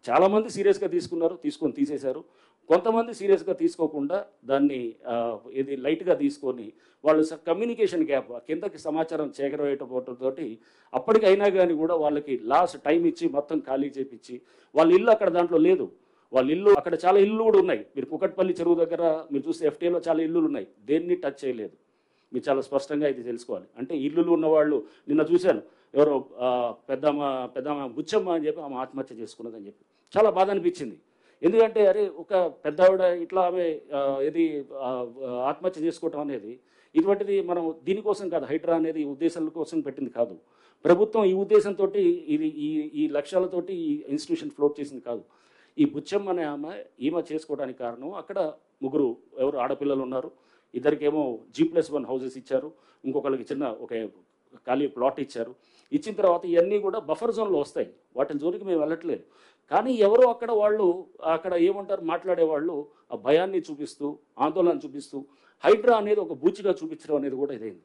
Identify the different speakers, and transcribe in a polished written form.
Speaker 1: చాలామంది సీరియస్గా తీసుకున్నారు, తీసుకొని తీసేశారు. కొంతమంది సీరియస్గా తీసుకోకుండా దాన్ని ఇది లైట్గా తీసుకొని వాళ్ళు కమ్యూనికేషన్ గ్యాప్ కిందకి సమాచారం చేకరవేయటంతోటి అప్పటికైనా కానీ కూడా వాళ్ళకి లాస్ట్ టైం ఇచ్చి మొత్తం ఖాళీ చేపించి వాళ్ళ ఇల్లు అక్కడ దాంట్లో లేదు. వాళ్ళ ఇల్లు అక్కడ చాలా ఇల్లు కూడా ఉన్నాయి. మీరు కుకట్పల్లి చెరువు దగ్గర మీరు చూస్తే ఎఫ్టీఏలో చాలా ఇల్లులు ఉన్నాయి. దేన్ని టచ్ చేయలేదు. మీరు చాలా స్పష్టంగా ఇది తెలుసుకోవాలి. అంటే ఇల్లులు ఉన్నవాళ్ళు నిన్న చూశాను, ఎవరో పెద్దమ్మ బుచ్చమ్మ అని చెప్పి ఆమె ఆత్మహత్య చేసుకున్నదని చెప్పి చాలా బాధ అనిపించింది. ఎందుకంటే అరే ఒక పెద్ద ఆవిడ ఇట్లా ఆమె ఇది ఆత్మహత్య చేసుకోవటం అనేది ఇటువంటిది మనం దీనికోసం కాదు, హైడ్రా అనేది ఈ ఉద్దేశాల కోసం పెట్టింది కాదు. ప్రభుత్వం ఈ ఉద్దేశంతో ఇది ఈ లక్ష్యాలతోటి ఈ ఇన్స్టిట్యూషన్ ఫ్లోట్ చేసింది కాదు. ఈ బుచ్చమ్మ అనే ఈమె చేసుకోవడానికి కారణం అక్కడ ముగ్గురు ఎవరు ఆడపిల్లలు ఉన్నారు. ఇద్దరికేమో G+1 హౌసెస్ ఇచ్చారు, ఇంకొకరికి చిన్న ఒక ఖాళీ ప్లాట్ ఇచ్చారు. ఇచ్చిన తర్వాత ఇవన్నీ కూడా బఫర్ జోన్లో వస్తాయి, వాటిని జోలికి మేము వెళ్ళట్లేదు. కానీ ఎవరో అక్కడ వాళ్ళు అక్కడ ఏమంటారు మాట్లాడేవాళ్ళు ఆ భయాన్ని చూపిస్తూ ఆందోళన చూపిస్తూ హైడ్రా అనేది ఒక బూచిగా చూపించడం అనేది కూడా ఇదైంది.